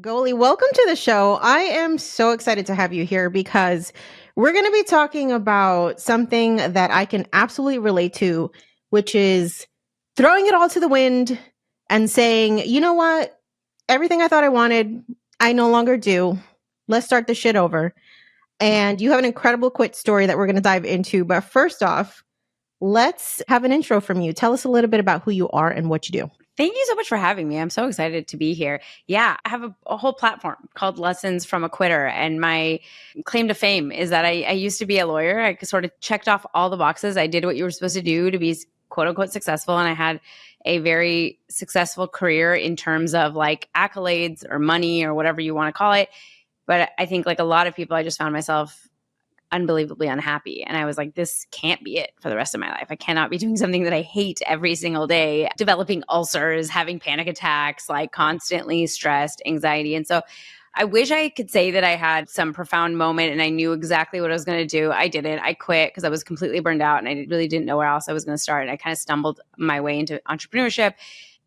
Goli, welcome to the show. I am so excited to have you here because we're going to be talking about something that I can absolutely relate to, which is throwing it all to the wind and saying, you know what? Everything I thought I wanted, I no longer do. Let's start the shit over. And you have an incredible quit story that we're going to dive into. But first off, let's have an intro from you. Tell us a little bit about who you are and what you do. Thank you so much for having me. I'm so excited to be here. Yeah, I have a whole platform called Lessons from a Quitter. And my claim to fame is that I used to be a lawyer. I sort of checked off all the boxes. I did what you were supposed to do to be quote unquote successful. And I had a very successful career in terms of like accolades or money or whatever you want to call it. But I think like a lot of people, I just found myself unbelievably unhappy. And I was like, this can't be it for the rest of my life. I cannot be doing something that I hate every single day, developing ulcers, having panic attacks, like constantly stressed, anxiety. And so I wish I could say that I had some profound moment and I knew exactly what I was going to do. I didn't. I quit because I was completely burned out and I really didn't know where else I was going to start. And I kind of stumbled my way into entrepreneurship.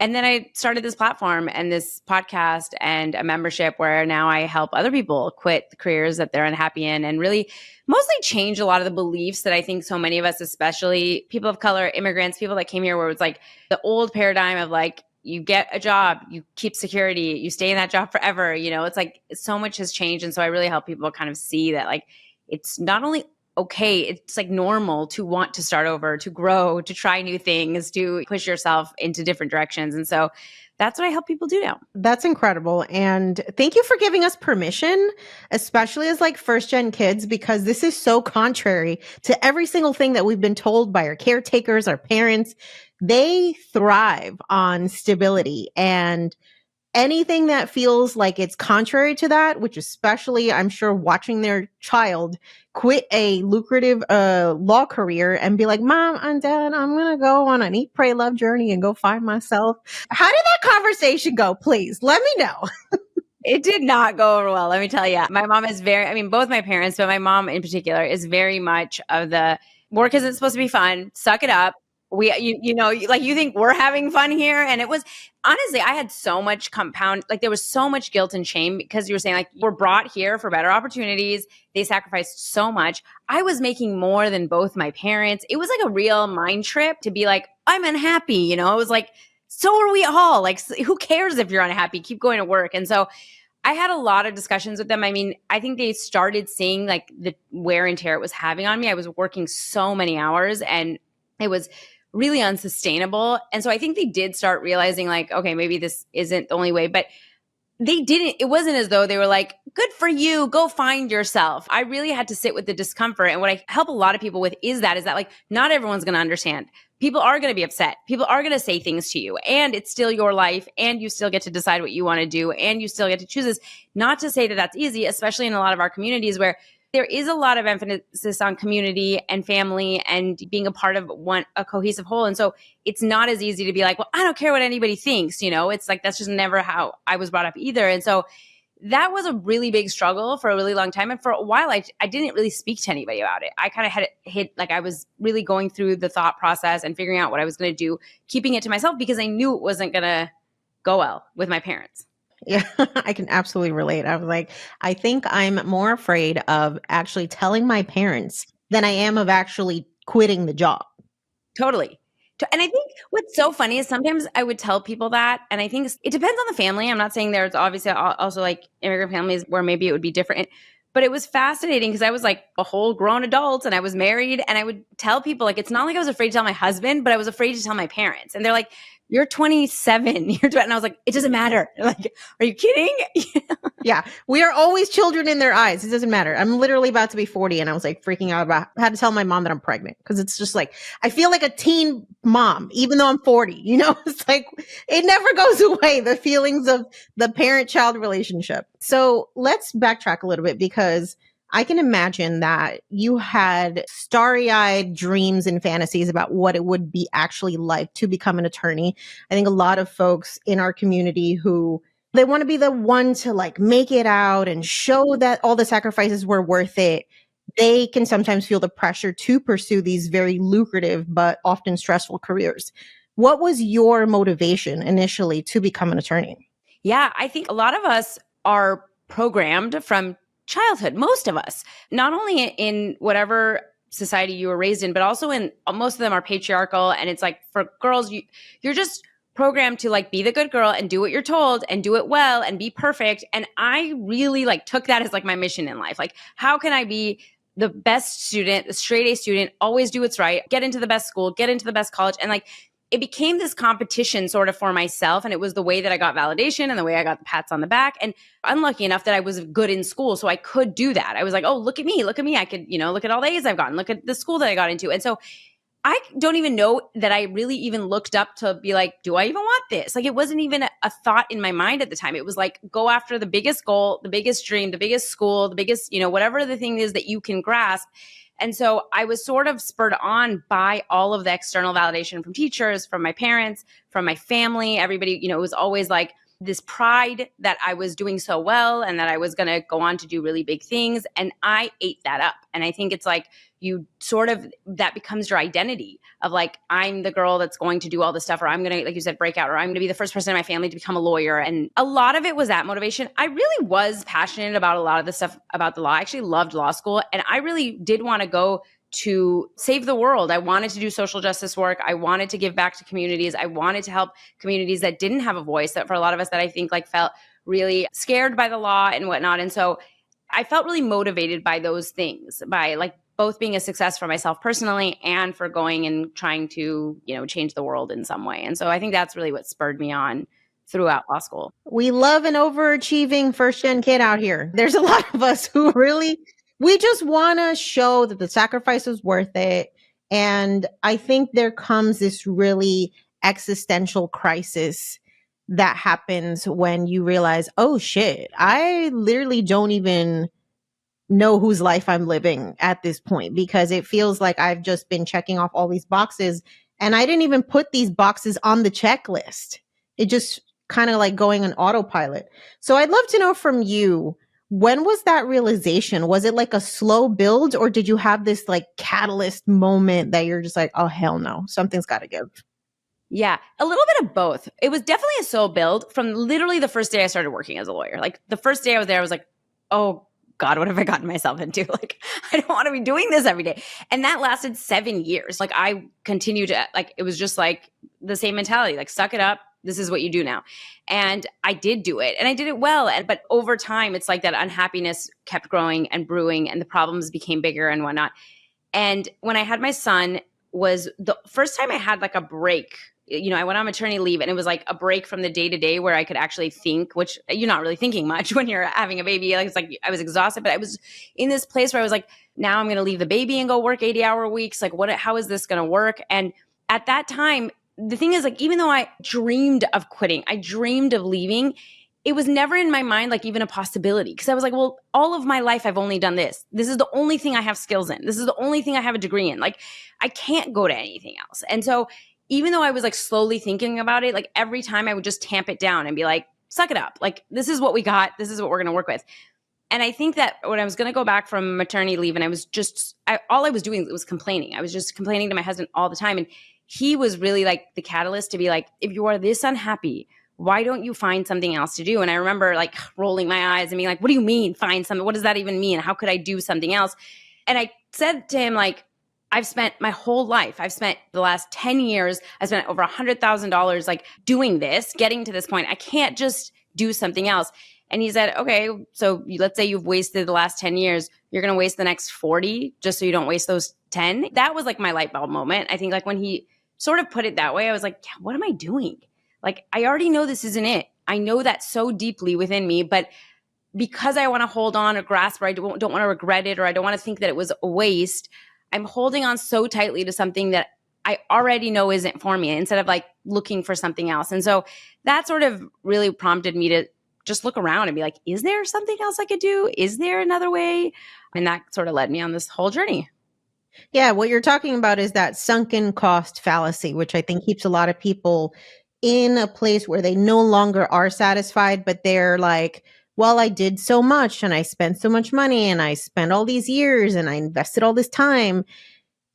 And then I started this platform and this podcast and a membership where now I help other people quit the careers that they're unhappy in and really mostly change a lot of the beliefs that I think so many of us, especially people of color, immigrants, people that came here where it's like the old paradigm of like, you get a job, you keep security, you stay in that job forever. You know, it's like so much has changed. And so I really help people kind of see that like, it's not only okay, it's like normal to want to start over, to grow, to try new things, to push yourself into different directions. And so that's what I help people do now. That's incredible. And thank you for giving us permission, especially as like first gen kids, because this is so contrary to every single thing that we've been told by our caretakers, our parents. They thrive on stability, and anything that feels like it's contrary to that, which especially I'm sure watching their child quit a lucrative law career and be like, Mom and Dad, I'm going to go on an eat, pray, love journey and go find myself. How did that conversation go? Please let me know. It did not go over well, let me tell you. My mom is both my parents, but my mom in particular is very much of the work isn't supposed to be fun. Suck it up. You think we're having fun here. And it was honestly, I had so much there was so much guilt and shame because you were saying like, we're brought here for better opportunities. They sacrificed so much. I was making more than both my parents. It was like a real mind trip to be like, I'm unhappy. It was like, so are we all. Like, who cares if you're unhappy? Keep going to work. And so I had a lot of discussions with them. I mean, I think they started seeing like the wear and tear it was having on me. I was working so many hours and it was really unsustainable. And so I think they did start realizing like, okay, maybe this isn't the only way, but it wasn't as though they were like, good for you, go find yourself. I really had to sit with the discomfort. And what I help a lot of people with is that like, not everyone's going to understand. People are going to be upset. People are going to say things to you and it's still your life and you still get to decide what you want to do and you still get to choose this. Not to say that that's easy, especially in a lot of our communities where there is a lot of emphasis on community and family and being a part of a cohesive whole. And so it's not as easy to be like, well, I don't care what anybody thinks. It's like, that's just never how I was brought up either. And so that was a really big struggle for a really long time. And for a while, I didn't really speak to anybody about it. I kind of had it hit, like I was really going through the thought process and figuring out what I was going to do, keeping it to myself because I knew it wasn't going to go well with my parents. Yeah, I can absolutely relate. I was like, I think I'm more afraid of actually telling my parents than I am of actually quitting the job. Totally. And I think what's so funny is sometimes I would tell people that, and I think it depends on the family. I'm not saying there's obviously also like immigrant families where maybe it would be different, but it was fascinating because I was like a whole grown adult and I was married and I would tell people like, it's not like I was afraid to tell my husband, but I was afraid to tell my parents. And they're like, you're 27, you're 20. And I was like, it doesn't matter. Like, are you kidding? Yeah. We are always children in their eyes. It doesn't matter. I'm literally about to be 40 and I was like freaking out about, I had to tell my mom that I'm pregnant because it's just like, I feel like a teen mom, even though I'm 40, it's like, it never goes away. The feelings of the parent-child relationship. So let's backtrack a little bit because I can imagine that you had starry-eyed dreams and fantasies about what it would be actually like to become an attorney. I think a lot of folks in our community who they want to be the one to like make it out and show that all the sacrifices were worth it. They can sometimes feel the pressure to pursue these very lucrative but often stressful careers. What was your motivation initially to become an attorney? Yeah, I think a lot of us are programmed from childhood, most of us, not only in whatever society you were raised in, but also in most of them are patriarchal. And it's like for girls, you're just programmed to like be the good girl and do what you're told and do it well and be perfect. And I really like took that as like my mission in life. Like, how can I be the best student, the straight A student, always do what's right, get into the best school, get into the best college. And like, it became this competition sort of for myself. And it was the way that I got validation and the way I got the pats on the back. And unlucky enough that I was good in school. So I could do that. I was like, oh, look at me. Look at me. I could, look at all the A's I've gotten. Look at the school that I got into. And so I don't even know that I really even looked up to be like, do I even want this? Like, it wasn't even a thought in my mind at the time. It was like, go after the biggest goal, the biggest dream, the biggest school, the biggest, whatever the thing is that you can grasp. And so I was sort of spurred on by all of the external validation from teachers, from my parents, from my family, everybody, it was always like this pride that I was doing so well and that I was going to go on to do really big things. And I ate that up. And I think it's like, you sort of, that becomes your identity of like, I'm the girl that's going to do all this stuff, or I'm going to, like you said, break out, or I'm going to be the first person in my family to become a lawyer. And a lot of it was that motivation. I really was passionate about a lot of the stuff about the law. I actually loved law school. And I really did want to go to save the world. I wanted to do social justice work. I wanted to give back to communities. I wanted to help communities that didn't have a voice, that for a lot of us that I think like felt really scared by the law and whatnot. And so I felt really motivated by those things, by like both being a success for myself personally and for going and trying to, change the world in some way. And so I think that's really what spurred me on throughout law school. We love an overachieving first gen kid out here. There's a lot of us who really, we just want to show that the sacrifice was worth it. And I think there comes this really existential crisis that happens when you realize, oh shit, I literally don't even know whose life I'm living at this point, because it feels like I've just been checking off all these boxes and I didn't even put these boxes on the checklist. It just kind of like going on autopilot. So I'd love to know from you, when was that realization? Was it like a slow build, or did you have this like catalyst moment that you're just like, oh, hell no, something's got to give? Yeah, a little bit of both. It was definitely a slow build from literally the first day I started working as a lawyer. Like the first day I was there, I was like, oh God, what have I gotten myself into? Like, I don't want to be doing this every day. And that lasted 7 years. Like I continued to, like, it was just like the same mentality, like suck it up. This is what you do now. And I did do it and I did it well. But over time, it's like that unhappiness kept growing and brewing and the problems became bigger and whatnot. And when I had my son was the first time I had like a break. I went on maternity leave and it was like a break from the day to day where I could actually think, which you're not really thinking much when you're having a baby. Like, it's like I was exhausted, but I was in this place where I was like, now I'm going to leave the baby and go work 80-hour weeks. Like how is this going to work? And at that time, the thing is like, even though I dreamed of quitting, I dreamed of leaving, it was never in my mind, like even a possibility. Cause I was like, well, all of my life, I've only done this. This is the only thing I have skills in. This is the only thing I have a degree in. Like I can't go to anything else. And so even though I was like slowly thinking about it, like every time I would just tamp it down and be like, suck it up. Like, this is what we got. This is what we're going to work with. And I think that when I was going to go back from maternity leave and I was just, all I was doing was complaining. I was just complaining to my husband all the time. And he was really like the catalyst to be like, if you are this unhappy, why don't you find something else to do? And I remember like rolling my eyes and being like, what do you mean find something? What does that even mean? How could I do something else? And I said to him, like, I've spent my whole life, I've spent the last 10 years, I spent over $100,000 like doing this, getting to this point. I can't just do something else. And he said, okay, so let's say you've wasted the last 10 years, you're going to waste the next 40 just so you don't waste those 10. That was like my light bulb moment. I think like when he sort of put it that way, I was like, yeah, what am I doing? Like, I already know this isn't it. I know that so deeply within me, but because I want to hold on or grasp, or I don't want to regret it, or I don't want to think that it was a waste, I'm holding on so tightly to something that I already know isn't for me instead of like looking for something else. And so that sort of really prompted me to just look around and be like, is there something else I could do? Is there another way? And that sort of led me on this whole journey. Yeah, what you're talking about is that sunken cost fallacy, which I think keeps a lot of people in a place where they no longer are satisfied, but they're like, well, I did so much and I spent so much money and I spent all these years and I invested all this time.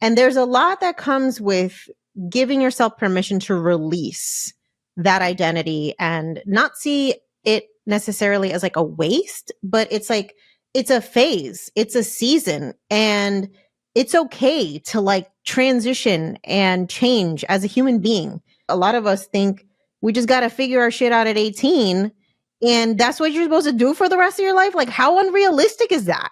And there's a lot that comes with giving yourself permission to release that identity and not see it necessarily as like a waste, but it's like, it's a phase, it's a season, and it's okay to like transition and change as a human being. A lot of us think we just got to figure our shit out at 18 and that's what you're supposed to do for the rest of your life. Like, how unrealistic is that?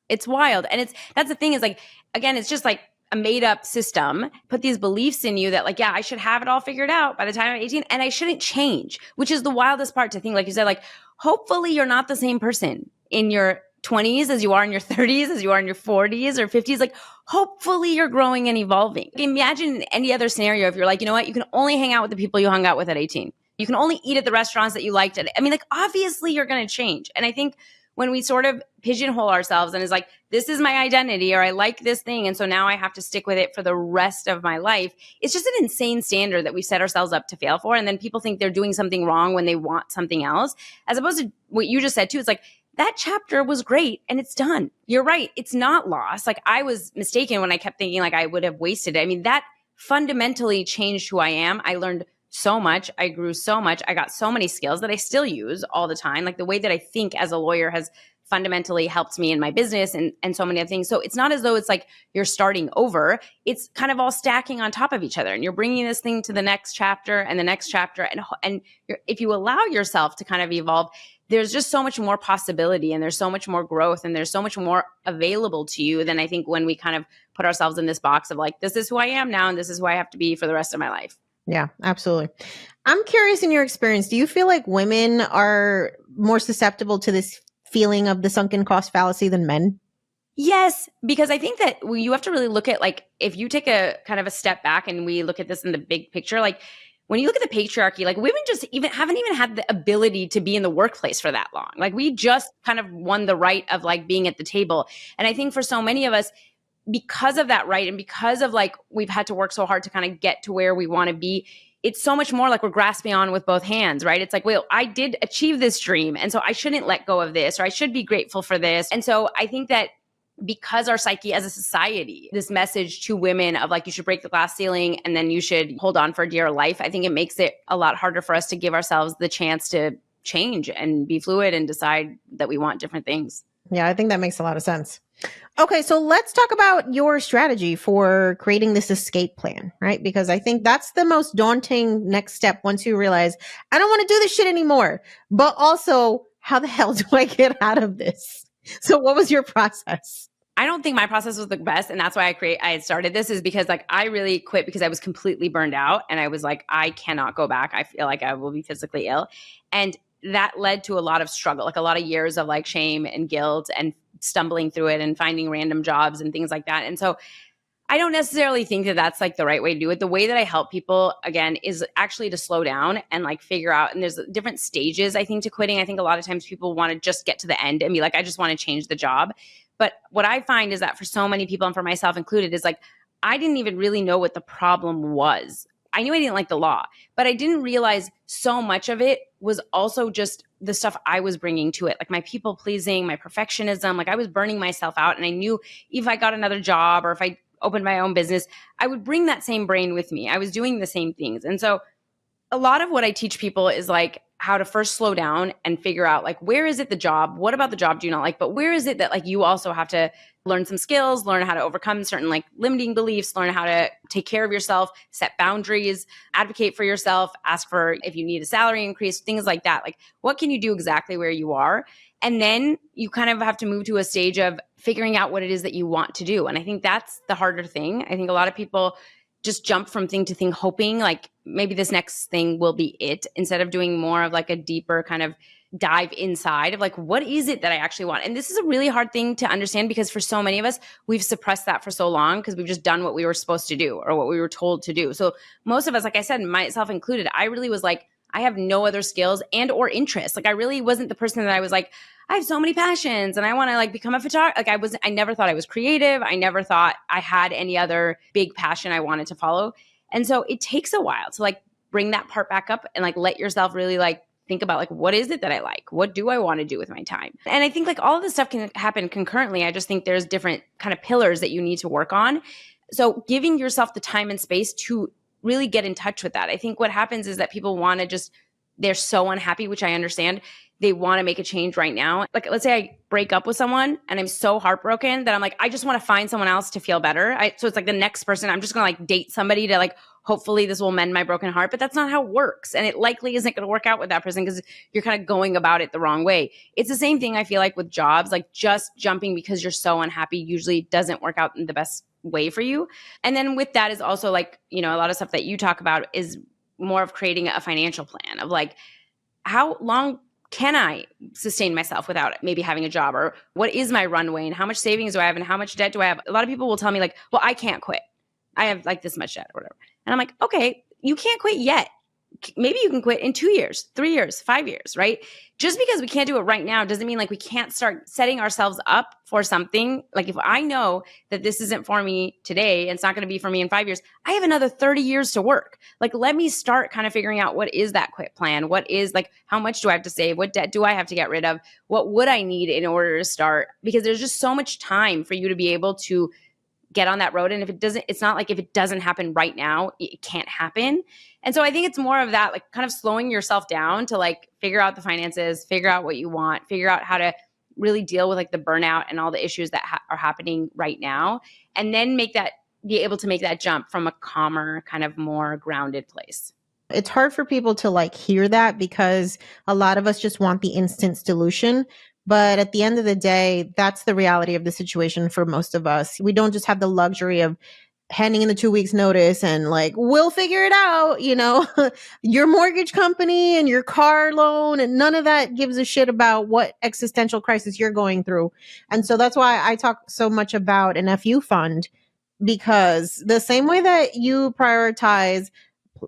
It's wild. And that's the thing is like, again, it's just like a made up system, put these beliefs in you that like, yeah, I should have it all figured out by the time I'm 18 and I shouldn't change, which is the wildest part to think. Like you said, like, hopefully you're not the same person in your 20s as you are in your 30s, as you are in your 40s or 50s. Like, hopefully you're growing and evolving. Imagine any other scenario if you're like, you know what, you can only hang out with the people you hung out with at 18. You can only eat at the restaurants that you liked. I mean, like, obviously you're going to change. And I think when we sort of pigeonhole ourselves and is like, this is my identity or I like this thing, and so now I have to stick with it for the rest of my life, it's just an insane standard that we set ourselves up to fail for. And then people think they're doing something wrong when they want something else, as opposed to what you just said too. It's like, that chapter was great and it's done. You're right. It's not lost. Like, I was mistaken when I kept thinking like I would have wasted it. I mean, that fundamentally changed who I am. I learned so much. I grew so much. I got so many skills that I still use all the time. Like, the way that I think as a lawyer has fundamentally helped me in my business and so many other things. So it's not as though it's like you're starting over. It's kind of all stacking on top of each other, and you're bringing this thing to the next chapter and the next chapter. And if you allow yourself to kind of evolve, there's just so much more possibility and there's so much more growth and there's so much more available to you than I think when we kind of put ourselves in this box of like, this is who I am now and this is who I have to be for the rest of my life. Yeah, absolutely. I'm curious, in your experience, do you feel like women are more susceptible to this feeling of the sunken cost fallacy than men? Yes, because I think that you have to really look at, like, if you take a kind of a step back and we look at this in the big picture, like when you look at the patriarchy, like women just haven't even had the ability to be in the workplace for that long. Like, we just kind of won the right of like being at the table. And I think for so many of us, because of that right and because of like we've had to work so hard to kind of get to where we want to be, it's so much more like we're grasping on with both hands, right? It's like, well, I did achieve this dream, and so I shouldn't let go of this, or I should be grateful for this. And so I think that because our psyche as a society, this message to women of like, you should break the glass ceiling and then you should hold on for dear life, I think it makes it a lot harder for us to give ourselves the chance to change and be fluid and decide that we want different things. Yeah, I think that makes a lot of sense. Okay, so let's talk about your strategy for creating this escape plan, right? Because I think that's the most daunting next step once you realize, I don't want to do this shit anymore. But also, how the hell do I get out of this? So what was your process? I don't think my process was the best. And that's why I had started this, is because like I really quit because I was completely burned out. And I was like, I cannot go back. I feel like I will be physically ill. And that led to a lot of struggle, like a lot of years of like shame and guilt and stumbling through it and finding random jobs and things like that. And so I don't necessarily think that that's like the right way to do it. The way that I help people, again, is actually to slow down and like figure out, and there's different stages, I think, to quitting. I think a lot of times people want to just get to the end and be like, I just want to change the job. But what I find is that for so many people, and for myself included, is like, I didn't even really know what the problem was. I knew I didn't like the law, but I didn't realize so much of it was also just the stuff I was bringing to it, like my people pleasing, my perfectionism. Like, I was burning myself out. And I knew if I got another job or if I opened my own business, I would bring that same brain with me. I was doing the same things. And so a lot of what I teach people is like how to first slow down and figure out like, where is it the job? What about the job do you not like? But where is it that like you also have to learn some skills, learn how to overcome certain like limiting beliefs, learn how to take care of yourself, set boundaries, advocate for yourself, ask for if you need a salary increase, things like that. Like, what can you do exactly where you are? And then you kind of have to move to a stage of figuring out what it is that you want to do. And I think that's the harder thing. I think a lot of people just jump from thing to thing, hoping like maybe this next thing will be it, instead of doing more of like a deeper kind of dive inside of like, what is it that I actually want? And this is a really hard thing to understand, because for so many of us, we've suppressed that for so long because we've just done what we were supposed to do or what we were told to do. So most of us, like I said, myself included, I really was like, I have no other skills and or interests. Like, I really wasn't the person that I was like, I have so many passions and I want to like become a photographer. Like, I never thought I was creative. I never thought I had any other big passion I wanted to follow. And so it takes a while to like bring that part back up and like let yourself really like think about like, what is it that I like? What do I want to do with my time? And I think like all of this stuff can happen concurrently. I just think there's different kind of pillars that you need to work on. So giving yourself the time and space to really get in touch with that. I think what happens is that people want to just they're so unhappy, which I understand. They want to make a change right now. Like, let's say I break up with someone and I'm so heartbroken that I'm like, I just want to find someone else to feel better. So it's like the next person, I'm just going to like date somebody to like, hopefully this will mend my broken heart. But that's not how it works. And it likely isn't going to work out with that person because you're kind of going about it the wrong way. It's the same thing I feel like with jobs, like just jumping because you're so unhappy usually doesn't work out in the best way for you. And then with that is also like, a lot of stuff that you talk about is more of creating a financial plan of like, how long can I sustain myself without maybe having a job? Or what is my runway and how much savings do I have and how much debt do I have? A lot of people will tell me like, well, I can't quit. I have like this much debt or whatever. And I'm like, okay, you can't quit yet. Maybe you can quit in 2 years, 3 years, 5 years, right? Just because we can't do it right now doesn't mean like we can't start setting ourselves up for something. Like if I know that this isn't for me today, and it's not going to be for me in 5 years, I have another 30 years to work. Like, let me start kind of figuring out what is that quit plan? What is like, how much do I have to save? What debt do I have to get rid of? What would I need in order to start? Because there's just so much time for you to be able to get on that road. And if it doesn't, it's not like if it doesn't happen right now, it can't happen. And so I think it's more of that, like kind of slowing yourself down to like figure out the finances, figure out what you want, figure out how to really deal with like the burnout and all the issues that are happening right now. And then be able to make that jump from a calmer, kind of more grounded place. It's hard for people to like hear that because a lot of us just want the instant solution. But at the end of the day, that's the reality of the situation for most of us. We don't just have the luxury of handing in the 2 weeks notice and like, we'll figure it out, your mortgage company and your car loan and none of that gives a shit about what existential crisis you're going through. And so that's why I talk so much about an FU fund, because the same way that you prioritize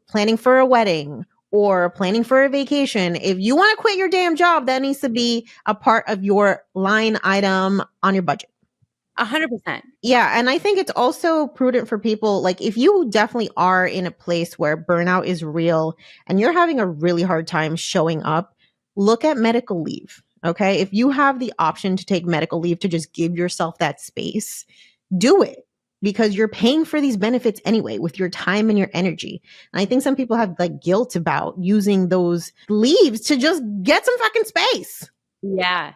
planning for a wedding or planning for a vacation, if you want to quit your damn job, that needs to be a part of your line item on your budget. 100%. Yeah. And I think it's also prudent for people, like if you definitely are in a place where burnout is real and you're having a really hard time showing up, look at medical leave. Okay. If you have the option to take medical leave to just give yourself that space, do it, because you're paying for these benefits anyway with your time and your energy. And I think some people have like guilt about using those leaves to just get some fucking space. Yeah.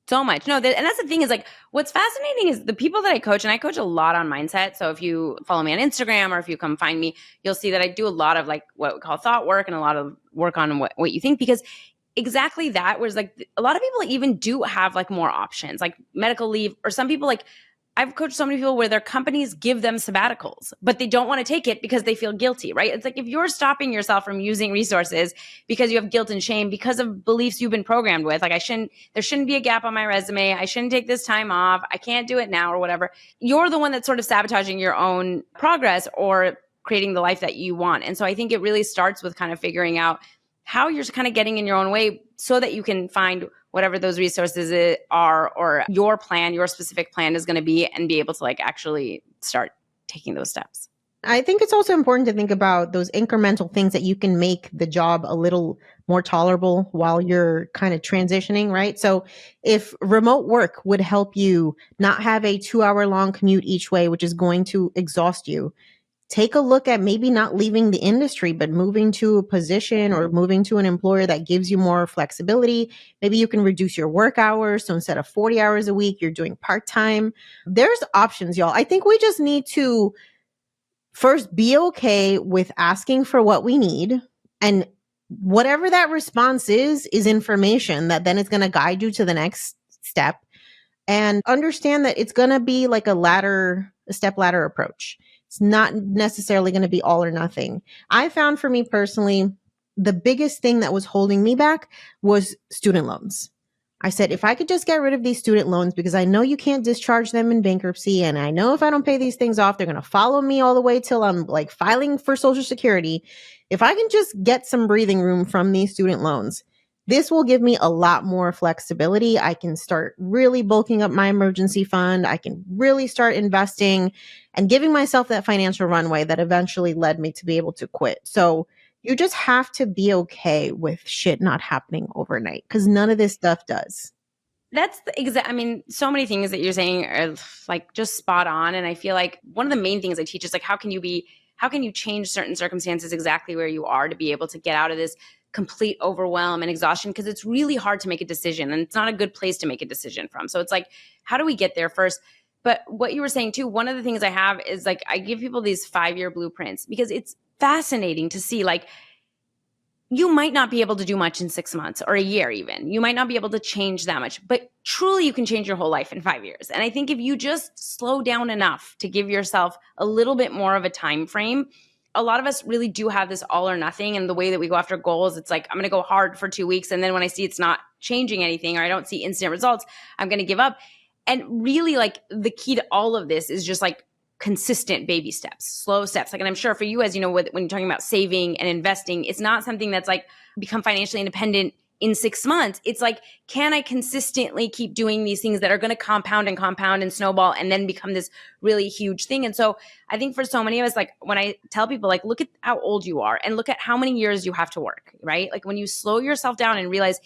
So much. No, and that's the thing is like, what's fascinating is the people that I coach, and I coach a lot on mindset. So if you follow me on Instagram or if you come find me, you'll see that I do a lot of like what we call thought work and a lot of work on what you think, because exactly that was like a lot of people even do have like more options, like medical leave, or some people like I've coached so many people where their companies give them sabbaticals, but they don't want to take it because they feel guilty, right? It's like if you're stopping yourself from using resources because you have guilt and shame because of beliefs you've been programmed with, like there shouldn't be a gap on my resume. I shouldn't take this time off. I can't do it now or whatever. You're the one that's sort of sabotaging your own progress or creating the life that you want. And so I think it really starts with kind of figuring out how you're kind of getting in your own way so that you can find whatever those resources are or your plan, your specific plan is going to be, and be able to like actually start taking those steps. I think it's also important to think about those incremental things that you can make the job a little more tolerable while you're kind of transitioning, right? So if remote work would help you not have a 2-hour long commute each way, which is going to exhaust you, take a look at maybe not leaving the industry, but moving to a position or moving to an employer that gives you more flexibility. Maybe you can reduce your work hours. So instead of 40 hours a week, you're doing part-time. There's options, y'all. I think we just need to first be okay with asking for what we need. And whatever that response is information that then is going to guide you to the next step. And understand that it's going to be like a step ladder approach. It's not necessarily going to be all or nothing. I found for me personally, the biggest thing that was holding me back was student loans. I said, if I could just get rid of these student loans, because I know you can't discharge them in bankruptcy. And I know if I don't pay these things off, they're going to follow me all the way till I'm like filing for Social Security. If I can just get some breathing room from these student loans, this will give me a lot more flexibility. I can start really bulking up my emergency fund. I can really start investing and giving myself that financial runway that eventually led me to be able to quit. So you just have to be okay with shit not happening overnight, because none of this stuff does. That's the exact, I mean, so many things that you're saying are like just spot on. And I feel like one of the main things I teach is like, how can you change certain circumstances exactly where you are to be able to get out of this complete overwhelm and exhaustion because it's really hard to make a decision and it's not a good place to make a decision from. So it's like, how do we get there first? But what you were saying too, one of the things I have is like, I give people these 5-year blueprints because it's fascinating to see, like, you might not be able to do much in 6 months or a year even. You might not be able to change that much, but truly you can change your whole life in 5 years. And I think if you just slow down enough to give yourself a little bit more of a time frame, a lot of us really do have this all or nothing. And the way that we go after goals, it's like, I'm going to go hard for 2 weeks. And then when I see it's not changing anything or I don't see instant results, I'm going to give up. And really, like, the key to all of this is just like consistent baby steps, slow steps. Like, and I'm sure for you, as you know, when you're talking about saving and investing, it's not something that's like become financially independent in 6 months. It's like, can I consistently keep doing these things that are going to compound and snowball and then become this really huge thing? And so I think for so many of us, like when I tell people, like, look at how old you are and look at how many years you have to work, right? Like when you slow yourself down and realize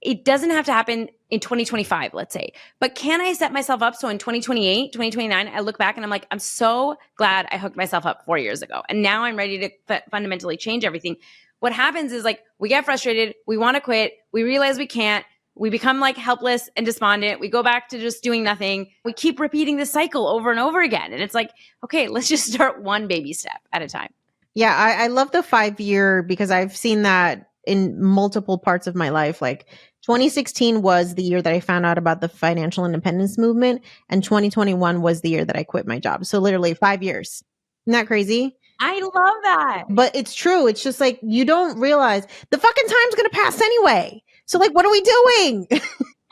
it doesn't have to happen in 2025, let's say, but can I set myself up so in 2028, 2029, I look back and I'm like, I'm so glad I hooked myself up 4 years ago. And now I'm ready to fundamentally change everything. What happens is, like, we get frustrated, we want to quit, we realize we can't, we become like helpless and despondent, we go back to just doing nothing. We keep repeating this cycle over and over again. And it's like, okay, let's just start one baby step at a time. Yeah, I love the 5-year because I've seen that in multiple parts of my life. Like 2016 was the year that I found out about the financial independence movement, and 2021 was the year that I quit my job. So literally 5 years. Isn't that crazy? I love that. But it's true. It's just like, you don't realize the fucking time's going to pass anyway. So like, what are we doing?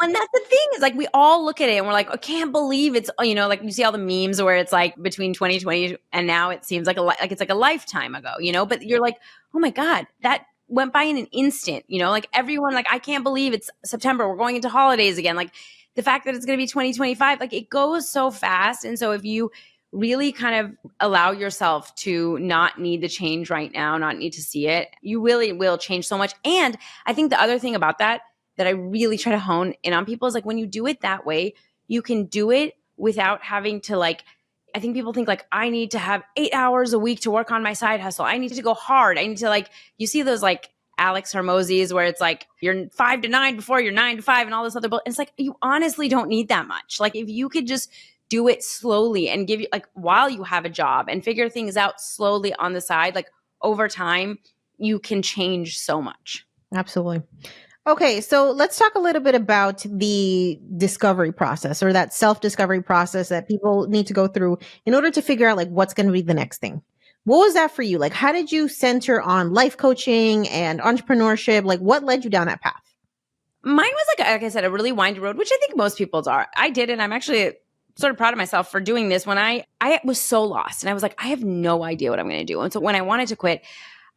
And that's the thing, is like, we all look at it and we're like, I can't believe it's, you know, like you see all the memes where it's like between 2020 and now it seems like it's like a lifetime ago, you know, but you're like, oh my God, that went by in an instant, you know, like everyone, like, I can't believe it's September. We're going into holidays again. Like the fact that it's going to be 2025, like it goes so fast. And so if you really kind of allow yourself to not need the change right now, not need to see it, you really will change so much. And I think the other thing about that I really try to hone in on people is, like, when you do it that way, you can do it without having to, like, I think people think like, I need to have 8 hours a week to work on my side hustle. I need to go hard. I need to, like, you see those like Alex Hormozzi's where it's like you're 5 to 9 before you're 9 to 5 and all this other bull. It's like, you honestly don't need that much. Like, if you could just do it slowly and give you, like, while you have a job and figure things out slowly on the side, like over time, you can change so much. Absolutely. Okay, so let's talk a little bit about the discovery process, or that self-discovery process that people need to go through in order to figure out, like, what's going to be the next thing. What was that for you? Like, how did you center on life coaching and entrepreneurship? Like, what led you down that path? Mine was like I said, a really windy road, which I think most people's are. I did, and I'm actually sort of proud of myself for doing this. When I was so lost and I was like, I have no idea what I'm going to do. And so when I wanted to quit,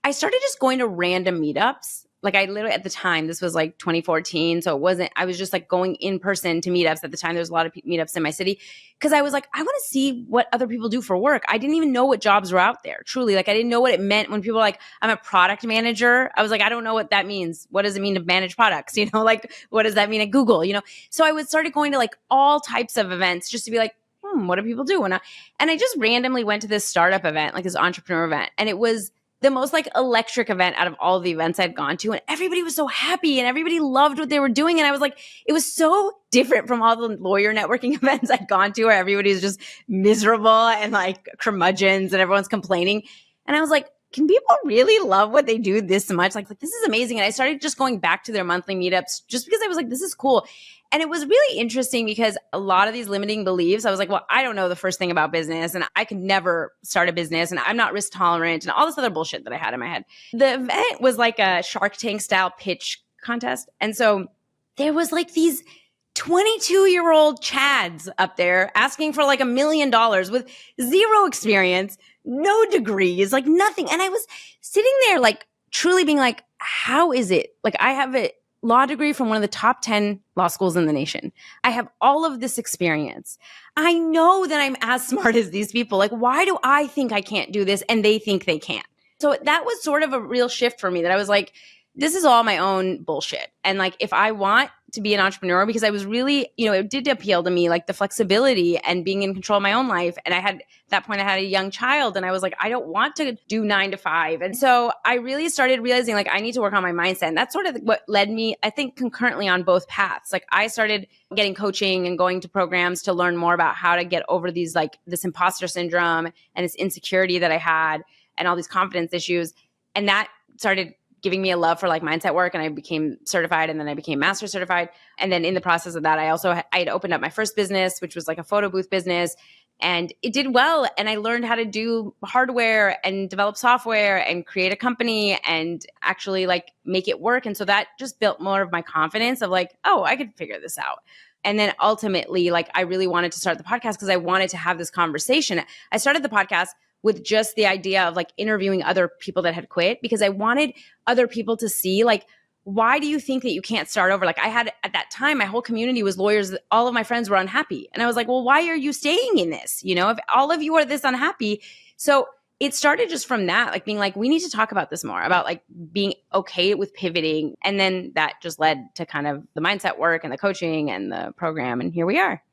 I started just going to random meetups. Like, I literally, at the time, this was like 2014. So I was just like going in person to meetups. At the time, there was a lot of meetups in my city, because I was like, I want to see what other people do for work. I didn't even know what jobs were out there. Truly. Like, I didn't know what it meant when people were like, I'm a product manager. I was like, I don't know what that means. What does it mean to manage products? You know, like, what does that mean at Google? You know? So I started going to like all types of events just to be like, what do people do? And I just randomly went to this startup event, like this entrepreneur event. And it was the most like electric event out of all the events I'd gone to. And everybody was so happy and everybody loved what they were doing. And I was like, it was so different from all the lawyer networking events I'd gone to where everybody was just miserable and like curmudgeons and everyone's complaining. And I was like, can people really love what they do this much? Like this is amazing. And I started just going back to their monthly meetups just because I was like, this is cool. And it was really interesting because a lot of these limiting beliefs, I was like, well, I don't know the first thing about business and I could never start a business and I'm not risk tolerant and all this other bullshit that I had in my head. The event was like a Shark Tank style pitch contest. And so there was like these 22-year-old Chads up there asking for like $1 million with zero experience, no degrees, like nothing. And I was sitting there like truly being like, how is it? Like I have a law degree from one of the top 10 law schools in the nation. I have all of this experience. I know that I'm as smart as these people. Like, why do I think I can't do this and they think they can? So that was sort of a real shift for me that I was like, this is all my own bullshit. And like, if I want to be an entrepreneur because I was really, it did appeal to me, like the flexibility and being in control of my own life. And at that point I had a young child and I was like, I don't want to do 9 to 5. And so I really started realizing like I need to work on my mindset. And that's sort of what led me, I think, concurrently on both paths. Like I started getting coaching and going to programs to learn more about how to get over these, like this imposter syndrome and this insecurity that I had and all these confidence issues. And that started giving me a love for like mindset work, and I became certified, and then I became master certified. And then in the process of that, I had opened up my first business, which was like a photo booth business, and it did well. And I learned how to do hardware and develop software and create a company and actually like make it work. And so that just built more of my confidence of like, oh, I could figure this out. And then ultimately, like I really wanted to start the podcast because I wanted to have this conversation. I started the podcast with just the idea of like interviewing other people that had quit because I wanted other people to see like, why do you think that you can't start over? Like I had at that time, my whole community was lawyers. All of my friends were unhappy. And I was like, well, why are you staying in this? If all of you are this unhappy. So it started just from that, like being like, we need to talk about this more, about like being okay with pivoting. And then that just led to kind of the mindset work and the coaching and the program. And here we are.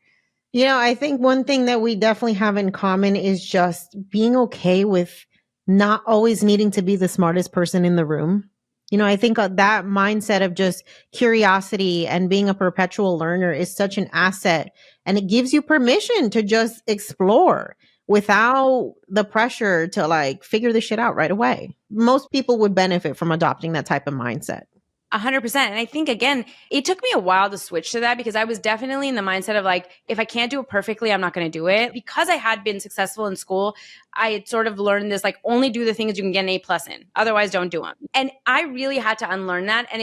I think one thing that we definitely have in common is just being okay with not always needing to be the smartest person in the room. I think that mindset of just curiosity and being a perpetual learner is such an asset, and it gives you permission to just explore without the pressure to like figure this shit out right away. Most people would benefit from adopting that type of mindset. 100%. And I think, again, it took me a while to switch to that because I was definitely in the mindset of like, if I can't do it perfectly, I'm not going to do it. Because I had been successful in school, I had sort of learned this, like only do the things you can get an A+ in. Otherwise, don't do them. And I really had to unlearn that. And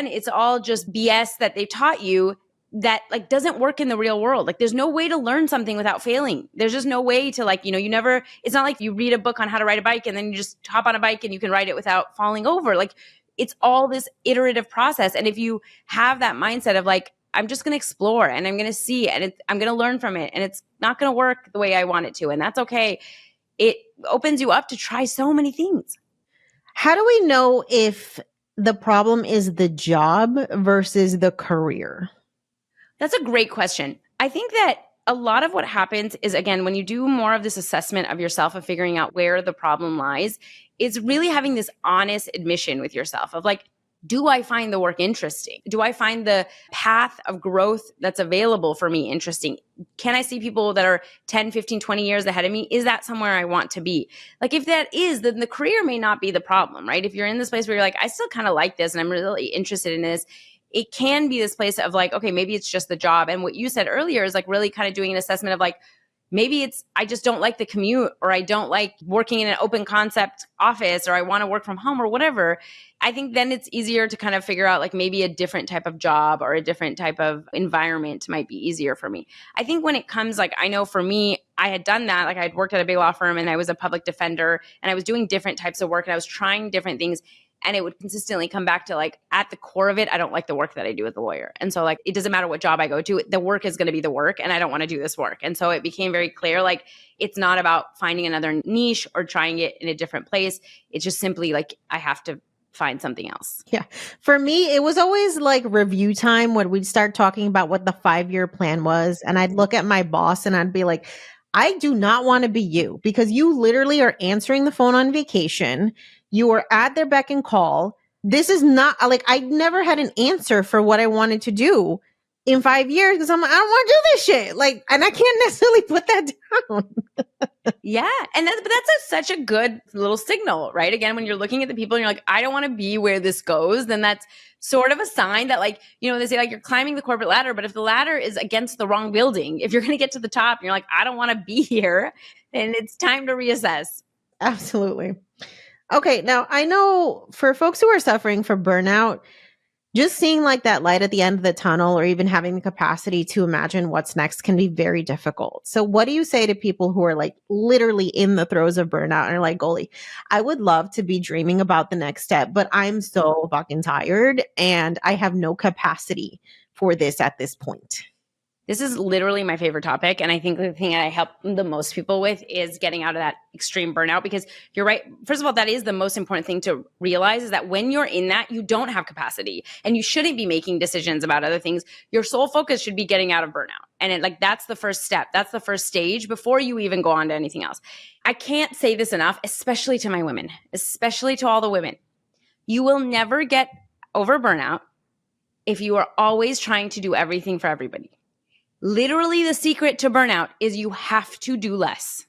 it's all just BS that they taught you that like doesn't work in the real world. Like there's no way to learn something without failing. There's just no way to like, it's not like you read a book on how to ride a bike and then you just hop on a bike and you can ride it without falling over. Like it's all this iterative process. And if you have that mindset of like, I'm just going to explore and I'm going to see and I'm going to learn from it and it's not going to work the way I want it to. And that's okay. It opens you up to try so many things. How do we know if the problem is the job versus the career? That's a great question. I think that a lot of what happens is, again, when you do more of this assessment of yourself, of figuring out where the problem lies, it's really having this honest admission with yourself of like, do I find the work interesting? Do I find the path of growth that's available for me interesting? Can I see people that are 10, 15, 20 years ahead of me? Is that somewhere I want to be? Like if that is, then the career may not be the problem, right? If you're in this place where you're like, I still kind of like this and I'm really interested in this, it can be this place of like, okay, maybe it's just the job. And what you said earlier is like really kind of doing an assessment of like, maybe it's, I just don't like the commute, or I don't like working in an open concept office, or I want to work from home or whatever. I think then it's easier to kind of figure out like maybe a different type of job or a different type of environment might be easier for me. I think when it comes, like, I know for me, I had done that. Like I had worked at a big law firm and I was a public defender and I was doing different types of work and I was trying different things. And it would consistently come back to like, at the core of it, I don't like the work that I do as a lawyer. And so like, it doesn't matter what job I go to, the work is going to be the work and I don't want to do this work. And so it became very clear, like, it's not about finding another niche or trying it in a different place. It's just simply like, I have to find something else. Yeah. For me, it was always like review time when we'd start talking about what the 5-year plan was. And I'd look at my boss and I'd be like, I do not want to be you, because you literally are answering the phone on vacation. You are at their beck and call. This is not like, I never had an answer for what I wanted to do in 5 years because I'm like, I don't want to do this shit. Like, and I can't necessarily put that down. Yeah. And but that's such a good little signal, right? Again, when you're looking at the people and you're like, I don't want to be where this goes, then that's sort of a sign that, like, they say like you're climbing the corporate ladder, but if the ladder is against the wrong building, if you're going to get to the top and you're like, I don't want to be here, then it's time to reassess. Absolutely. Okay. Now I know for folks who are suffering from burnout, just seeing like that light at the end of the tunnel, or even having the capacity to imagine what's next, can be very difficult. So what do you say to people who are like literally in the throes of burnout and are like, Goli, I would love to be dreaming about the next step, but I'm so fucking tired and I have no capacity for this at this point? This is literally my favorite topic. And I think the thing I help the most people with is getting out of that extreme burnout, because you're right. First of all, that is the most important thing to realize, is that when you're in that, you don't have capacity and you shouldn't be making decisions about other things. Your sole focus should be getting out of burnout. And that's the first step. That's the first stage before you even go on to anything else. I can't say this enough, especially to my women, especially to all the women. You will never get over burnout if you are always trying to do everything for everybody. Literally, the secret to burnout is you have to do less.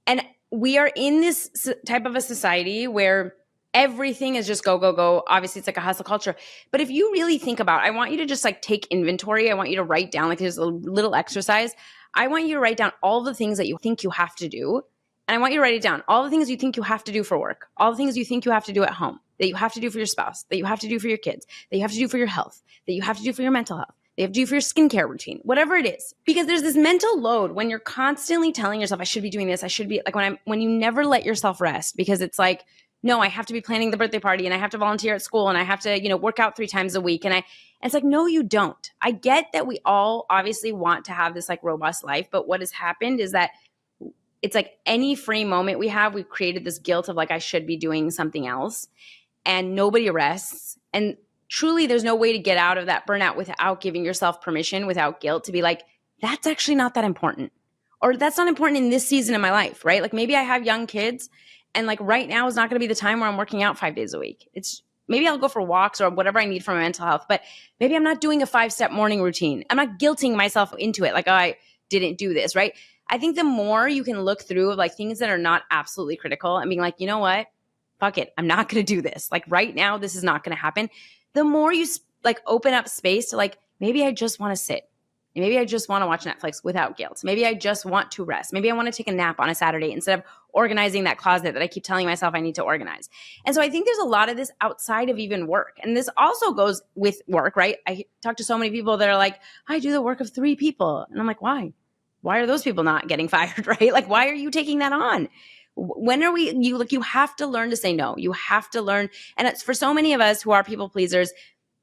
And we are in this type of a society where everything is just go, go, go. Obviously, it's like a hustle culture. But if you really think about it, I want you to just like take inventory. I want you to write down, like there's a little exercise. I want you to write down all the things that you think you have to do. And I want you to write it down. All the things you think you have to do for work, all the things you think you have to do at home, that you have to do for your spouse, that you have to do for your kids, that you have to do for your health, that you have to do for your mental health. They have to do for your skincare routine, whatever it is. Because there's this mental load when you're constantly telling yourself, I should be doing this. I should be like, when you never let yourself rest, because it's like, no, I have to be planning the birthday party and I have to volunteer at school and I have to, work out 3 times a week. And it's like, no, you don't. I get that we all obviously want to have this like robust life. But what has happened is that it's like any free moment we have, we've created this guilt of like, I should be doing something else, and nobody rests. And truly, there's no way to get out of that burnout without giving yourself permission, without guilt, to be like, that's actually not that important. Or that's not important in this season of my life, right? Like maybe I have young kids and like right now is not going to be the time where I'm working out 5 days a week. It's maybe I'll go for walks or whatever I need for my mental health, but maybe I'm not doing a 5-step morning routine. I'm not guilting myself into it. Like, oh, I didn't do this, right? I think the more you can look through like things that are not absolutely critical and being like, you know what? Fuck it. I'm not going to do this. Like right now, this is not going to happen. The more you like open up space to like, maybe I just want to sit. Maybe I just want to watch Netflix without guilt. Maybe I just want to rest. Maybe I want to take a nap on a Saturday instead of organizing that closet that I keep telling myself I need to organize. And so I think there's a lot of this outside of even work. And this also goes with work, right? I talk to so many people that are like, I do the work of 3 people. And I'm like, why? Why are those people not getting fired, right? Like, why are you taking that on? When are you have to learn to say no. You have to learn. And it's for so many of us who are people pleasers,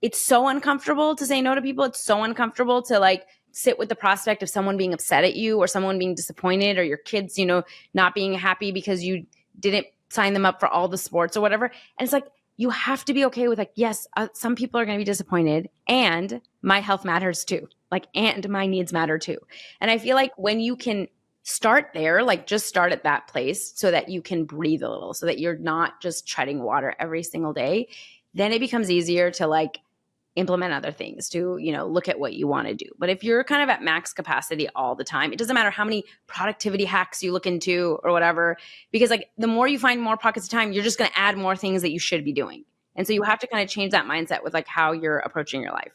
it's so uncomfortable to say no to people. It's so uncomfortable to like sit with the prospect of someone being upset at you or someone being disappointed or your kids, not being happy because you didn't sign them up for all the sports or whatever. And it's like, you have to be okay with like, yes, some people are going to be disappointed and my health matters too. Like, and my needs matter too. And I feel like when you can start there, like just start at that place so that you can breathe a little, so that you're not just treading water every single day, then it becomes easier to like implement other things, to, look at what you want to do. But if you're kind of at max capacity all the time, it doesn't matter how many productivity hacks you look into or whatever, because like the more you find more pockets of time, you're just going to add more things that you should be doing. And so you have to kind of change that mindset with like how you're approaching your life.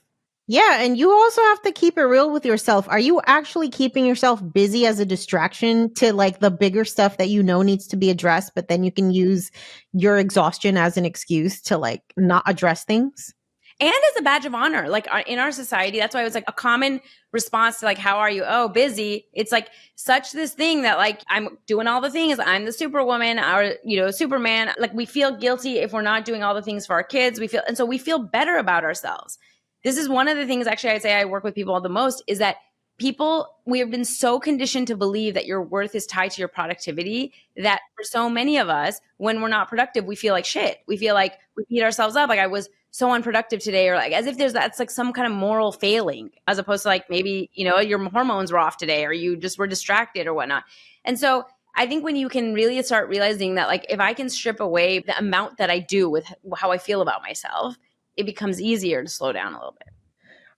Yeah, and you also have to keep it real with yourself. Are you actually keeping yourself busy as a distraction to like the bigger stuff that needs to be addressed, but then you can use your exhaustion as an excuse to like not address things? And as a badge of honor, like in our society, that's why it was like a common response to like, how are you? Oh, busy. It's like such this thing that like, I'm doing all the things. I'm the superwoman or, Superman. Like we feel guilty if we're not doing all the things for our kids. And so we feel better about ourselves. This is one of the things actually I'd say I work with people the most is that we have been so conditioned to believe that your worth is tied to your productivity that for so many of us, when we're not productive, we feel like shit. We feel like we beat ourselves up. Like I was so unproductive today, or like as if that's like some kind of moral failing, as opposed to like maybe, your hormones were off today or you just were distracted or whatnot. And so I think when you can really start realizing that like if I can strip away the amount that I do with how I feel about myself, it becomes easier to slow down a little bit.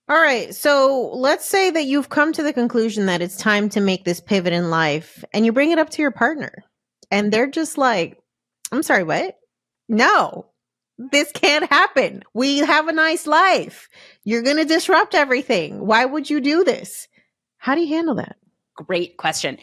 All right. So let's say that you've come to the conclusion that it's time to make this pivot in life and you bring it up to your partner and they're just like, I'm sorry, what? No, this can't happen. We have a nice life. You're going to disrupt everything. Why would you do this? How do you handle that? Great question.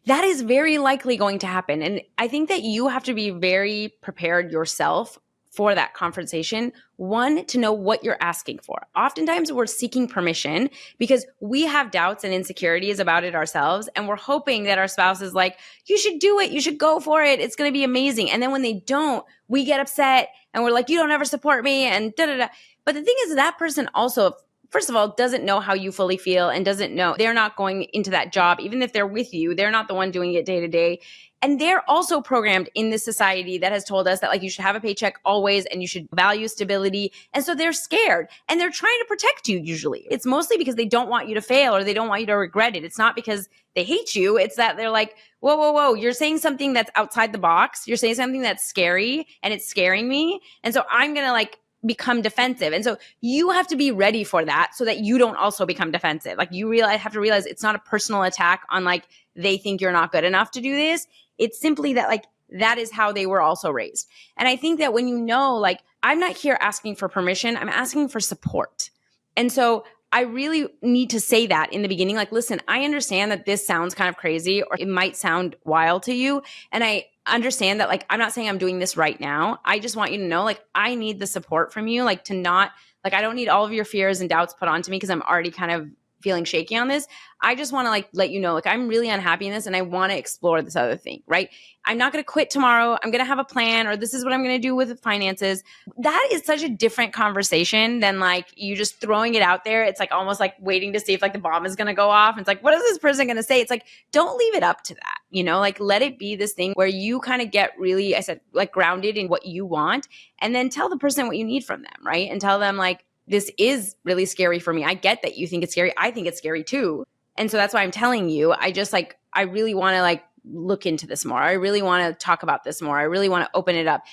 That is very likely going to happen. And I think that you have to be very prepared yourself for that conversation. One, to know what you're asking for. Oftentimes we're seeking permission because we have doubts and insecurities about it ourselves. And we're hoping that our spouse is like, you should do it. You should go for it. It's going to be amazing. And then when they don't, we get upset and we're like, you don't ever support me and da da da. But the thing is that person also first of all, doesn't know how you fully feel and doesn't know, they're not going into that job. Even if they're with you, they're not the one doing it day to day. And they're also programmed in this society that has told us that like you should have a paycheck always and you should value stability. And so they're scared and they're trying to protect you usually. It's mostly because they don't want you to fail or they don't want you to regret it. It's not because they hate you. It's that they're like, whoa, whoa, whoa, you're saying something that's outside the box. You're saying something that's scary and it's scaring me. And so I'm going to like become defensive. And so you have to be ready for that so that you don't also become defensive. Like you have to realize it's not a personal attack on like they think you're not good enough to do this. It's simply that like that is how they were also raised. And I think that when you know, like I'm not here asking for permission, I'm asking for support. And so I really need to say that in the beginning, like, listen, I understand that this sounds kind of crazy or it might sound wild to you. And I understand that, like, I'm not saying I'm doing this right now. I just want you to know, like, I need the support from you, like, to not, like, I don't need all of your fears and doubts put onto me because I'm already kind of feeling shaky on this. I just want to like let you know, like I'm really unhappy in this and I want to explore this other thing, right? I'm not going to quit tomorrow. I'm going to have a plan or this is what I'm going to do with finances. That is such a different conversation than like you just throwing it out there. It's like almost like waiting to see if like the bomb is going to go off. It's like, what is this person going to say? It's like, don't leave it up to that, you know, like let it be this thing where you kind of get really, I said, like grounded in what you want and then tell the person what you need from them, right? And tell them like, this is really scary for me. I get that you think it's scary. I think it's scary too. And so that's why I'm telling you, I just like, I really want to like look into this more. I really want to talk about this more. I really want to open it up.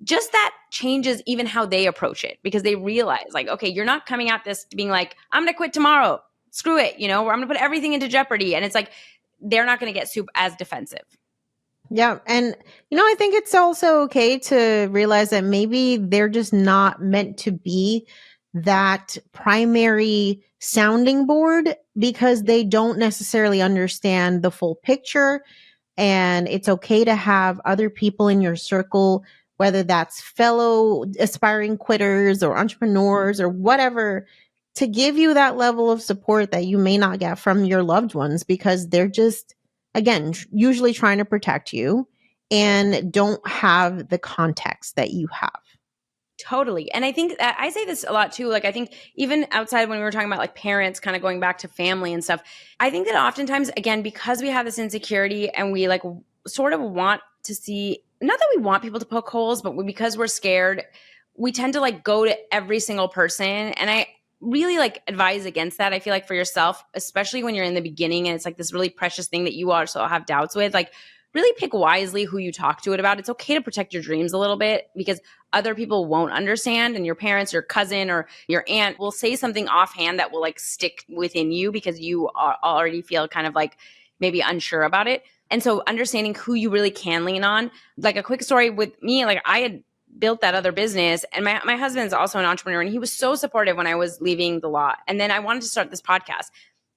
Just that changes even how they approach it because they realize like, okay, you're not coming at this being like, I'm going to quit tomorrow. Screw it. You know, or I'm going to put everything into jeopardy. And it's like, they're not going to get super as defensive. Yeah. And, you know, I think it's also okay to realize that maybe they're just not meant to be that primary sounding board because they don't necessarily understand the full picture. And it's okay to have other people in your circle, whether that's fellow aspiring quitters or entrepreneurs or whatever, to give you that level of support that you may not get from your loved ones because they're just, again, usually trying to protect you and don't have the context that you have. Totally. And I think that I say this a lot too. Like, I think even outside when we were talking about like parents kind of going back to family and stuff, I think that oftentimes, again, because we have this insecurity and we like sort of want to see, not that we want people to poke holes, but because we're scared, we tend to like go to every single person. And I really like advise against that. I feel like for yourself, especially when you're in the beginning and it's like this really precious thing that you also have doubts with, like really pick wisely who you talk to it about. It's okay to protect your dreams a little bit because other people won't understand and your parents, your cousin or your aunt will say something offhand that will like stick within you because you already feel kind of like maybe unsure about it. And so understanding who you really can lean on. Like a quick story with me, like I had built that other business and my husband's also an entrepreneur and he was so supportive when I was leaving the law. And then I wanted to start this podcast.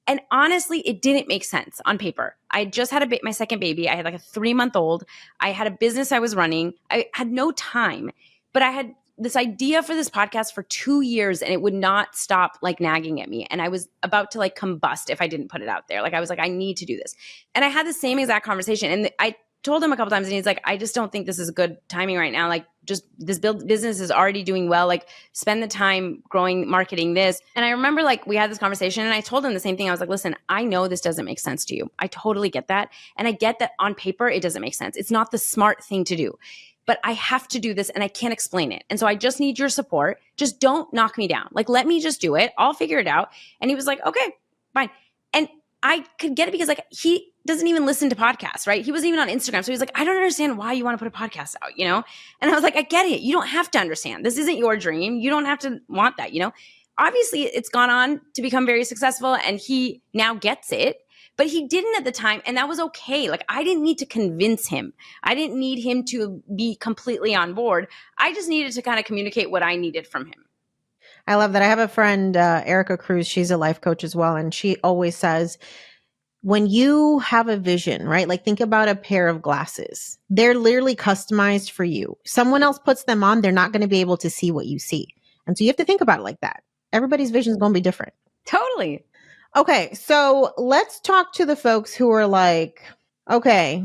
And honestly, it didn't make sense on paper. I just had my second baby. I had like a 3-month-old. I had a business I was running. I had no time, but I had this idea for this podcast for 2 years and it would not stop like nagging at me. And I was about to like combust if I didn't put it out there. Like I was like, I need to do this. And I had the same exact conversation. And I told him a couple times and he's like, I just don't think this is good timing right now. Like just this business is already doing well. Like spend the time growing, marketing this. And I remember like we had this conversation and I told him the same thing. I was like, listen, I know this doesn't make sense to you. I totally get that. And I get that on paper, it doesn't make sense. It's not the smart thing to do, but I have to do this and I can't explain it. And so I just need your support. Just don't knock me down. Like, let me just do it. I'll figure it out. And he was like, okay, fine. And I could get it because like he doesn't even listen to podcasts, right? He wasn't even on Instagram. So he's like, I don't understand why you want to put a podcast out, you know? And I was like, I get it. You don't have to understand. This isn't your dream. You don't have to want that, you know? Obviously, it's gone on to become very successful and he now gets it, but he didn't at the time. And that was okay. Like I didn't need to convince him. I didn't need him to be completely on board. I just needed to kind of communicate what I needed from him. I love that. I have a friend, Erica Cruz. She's a life coach as well. And she always says, when you have a vision, right? Like think about a pair of glasses. They're literally customized for you. Someone else puts them on, they're not going to be able to see what you see. And so you have to think about it like that. Everybody's vision is going to be different. Totally. Okay. So let's talk to the folks who are like, okay,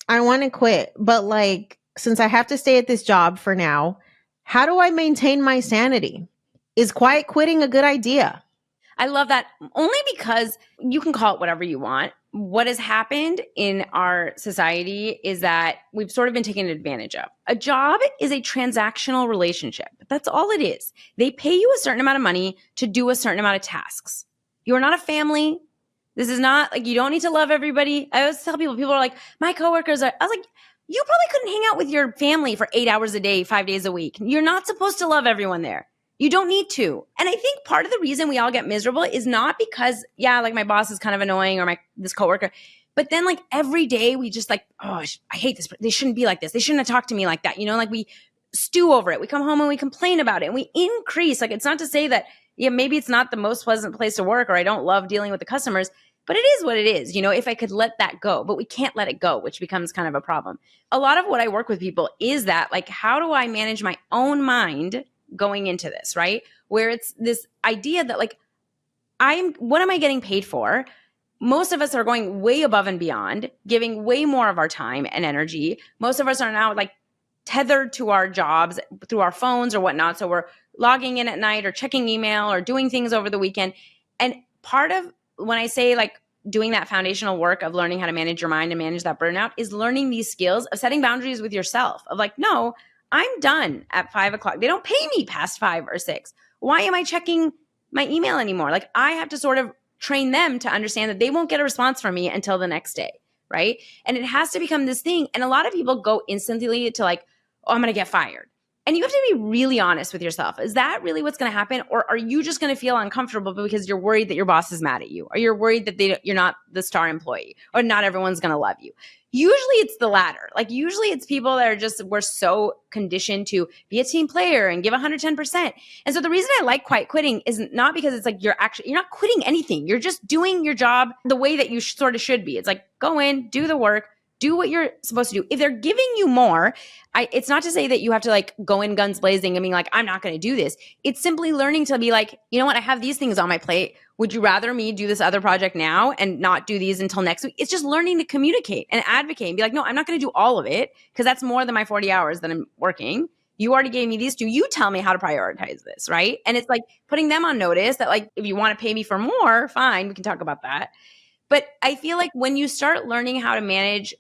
I want to quit, but like, since I have to stay at this job for now, how do I maintain my sanity? Is quiet quitting a good idea? I love that only because you can call it whatever you want. What has happened in our society is that we've sort of been taken advantage of. A job is a transactional relationship. That's all it is. They pay you a certain amount of money to do a certain amount of tasks. You are not a family. This is not like, you don't need to love everybody. I always tell people are like, my coworkers are, I was like, you probably couldn't hang out with your family for 8 hours a day, 5 days a week. You're not supposed to love everyone there. You don't need to. And I think part of the reason we all get miserable is not because, yeah, like my boss is kind of annoying or this coworker, but then like every day we just like, oh, I hate this. They shouldn't be like this. They shouldn't have talked to me like that. You know, like we stew over it. We come home and we complain about it and we increase. Like, it's not to say that, yeah, maybe it's not the most pleasant place to work or I don't love dealing with the customers, but it is what it is. You know, if I could let that go, but we can't let it go, which becomes kind of a problem. A lot of what I work with people is that, like, how do I manage my own mind going into this, right? Where it's this idea that like, what am I getting paid for? Most of us are going way above and beyond, giving way more of our time and energy. Most of us are now like tethered to our jobs through our phones or whatnot. So we're logging in at night or checking email or doing things over the weekend. And part of when I say like doing that foundational work of learning how to manage your mind and manage that burnout is learning these skills of setting boundaries with yourself of like, no, I'm done at 5 o'clock. They don't pay me past 5 or 6. Why am I checking my email anymore? Like, I have to sort of train them to understand that they won't get a response from me until the next day, right? And it has to become this thing. And a lot of people go instantly to like, oh, I'm going to get fired. And you have to be really honest with yourself. Is that really what's going to happen? Or are you just going to feel uncomfortable because you're worried that your boss is mad at you? Or you're worried that you're not the star employee? Or not everyone's going to love you? Usually it's the latter. Like, usually it's people that are just, we're so conditioned to be a team player and give 110%. And so the reason I like quiet quitting is not because it's like you're not quitting anything. You're just doing your job the way that you sort of should be. It's like, go in, do the work, do what you're supposed to do. If they're giving you more, it's not to say that you have to like go in guns blazing and being like, I'm not going to do this. It's simply learning to be like, you know what? I have these things on my plate. Would you rather me do this other project now and not do these until next week? It's just learning to communicate and advocate and be like, no, I'm not going to do all of it because that's more than my 40 hours that I'm working. You already gave me these two. You tell me how to prioritize this, right? And it's like putting them on notice that like, if you want to pay me for more, fine, we can talk about that. But I feel like when you start learning how to manage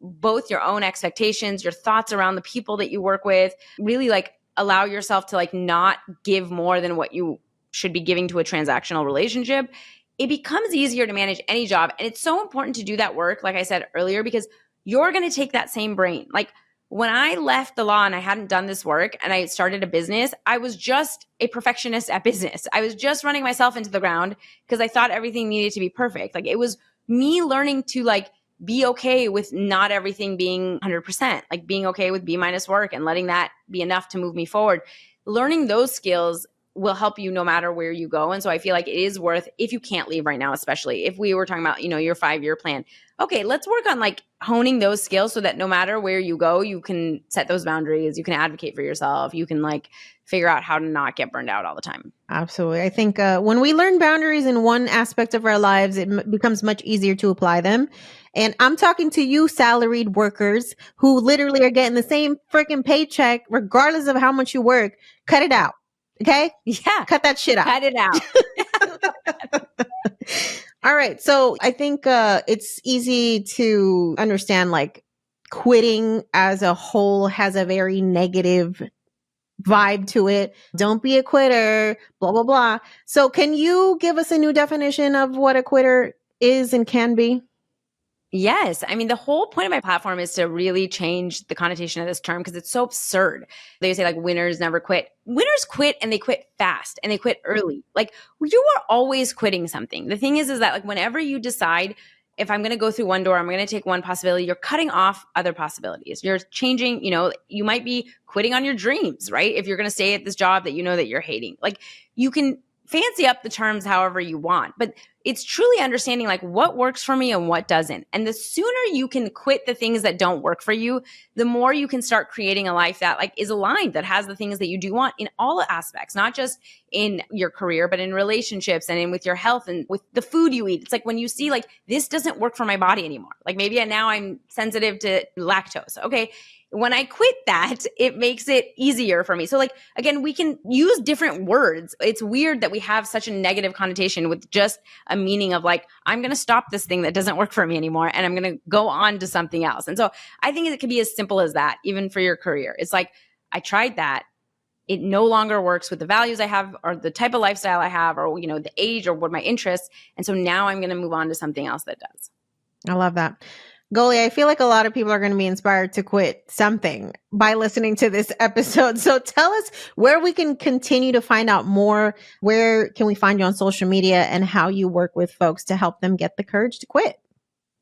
both your own expectations, your thoughts around the people that you work with, really like allow yourself to like not give more than what you should be giving to a transactional relationship, it becomes easier to manage any job. And it's so important to do that work, like I said earlier, because you're going to take that same brain. Like when I left the law and I hadn't done this work and I started a business, I was just a perfectionist at business. I was just running myself into the ground because I thought everything needed to be perfect. Like it was me learning to like be okay with not everything being 100%, like being okay with B- work and letting that be enough to move me forward. Learning those skills will help you no matter where you go. And so I feel like it is worth, if you can't leave right now, especially if we were talking about, you know, your 5-year plan, okay, let's work on like honing those skills so that no matter where you go, you can set those boundaries, you can advocate for yourself, you can like figure out how to not get burned out all the time. Absolutely. I think when we learn boundaries in one aspect of our lives, it becomes much easier to apply them. And I'm talking to you salaried workers who literally are getting the same freaking paycheck regardless of how much you work. Cut it out. Okay? Yeah. Cut that shit out. Cut it out. All right. So I think it's easy to understand like quitting as a whole has a very negative vibe to it. Don't be a quitter, blah, blah, blah. So can you give us a new definition of what a quitter is and can be? Yes. I mean, the whole point of my platform is to really change the connotation of this term because it's so absurd. They say like winners never quit. Winners quit and they quit fast and they quit early. Like you are always quitting something. The thing is that like whenever you decide if I'm going to go through one door, I'm going to take one possibility, you're cutting off other possibilities. You're changing, you know, you might be quitting on your dreams, right? If you're going to stay at this job that you know that you're hating. Like you can fancy up the terms however you want, but it's truly understanding like what works for me and what doesn't. And the sooner you can quit the things that don't work for you, the more you can start creating a life that like is aligned, that has the things that you do want in all aspects, not just in your career, but in relationships and in with your health and with the food you eat. It's like when you see like, this doesn't work for my body anymore. Like maybe now I'm sensitive to lactose. Okay. When I quit that, it makes it easier for me. So like, again, we can use different words. It's weird that we have such a negative connotation with just a meaning of like, I'm going to stop this thing that doesn't work for me anymore and I'm going to go on to something else. And so I think it could be as simple as that, even for your career. It's like, I tried that. It no longer works with the values I have or the type of lifestyle I have or, you know, the age or what my interests. And so now I'm going to move on to something else that does. I love that. Goli, I feel like a lot of people are going to be inspired to quit something by listening to this episode. So tell us where we can continue to find out more. Where can we find you on social media and how you work with folks to help them get the courage to quit?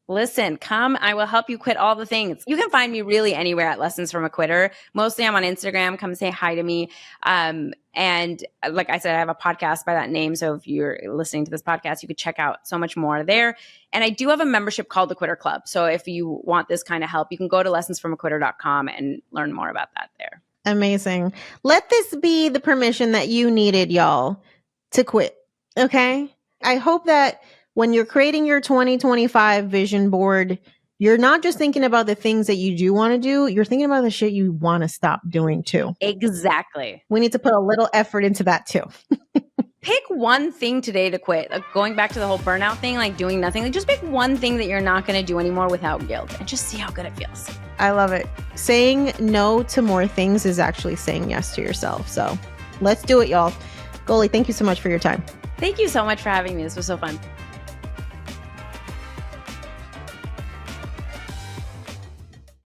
Listen, come, I will help you quit all the things. You can find me really anywhere at Lessons from a Quitter. Mostly I'm on Instagram. Come say hi to me. And like I said, I have a podcast by that name. So if you're listening to this podcast, you could check out so much more there. And I do have a membership called the Quitter Club. So if you want this kind of help, you can go to lessonsfromaquitter.com and learn more about that there. Amazing. Let this be the permission that you needed, y'all, to quit. Okay? I hope that when you're creating your 2025 vision board, you're not just thinking about the things that you do want to do, you're thinking about the shit you want to stop doing too. Exactly. We need to put a little effort into that too. Pick one thing today to quit. Like going back to the whole burnout thing, like doing nothing. Like just pick one thing that you're not going to do anymore without guilt and just see how good it feels. I love it. Saying no to more things is actually saying yes to yourself. So let's do it, y'all. Goli, thank you so much for your time. Thank you so much for having me. This was so fun.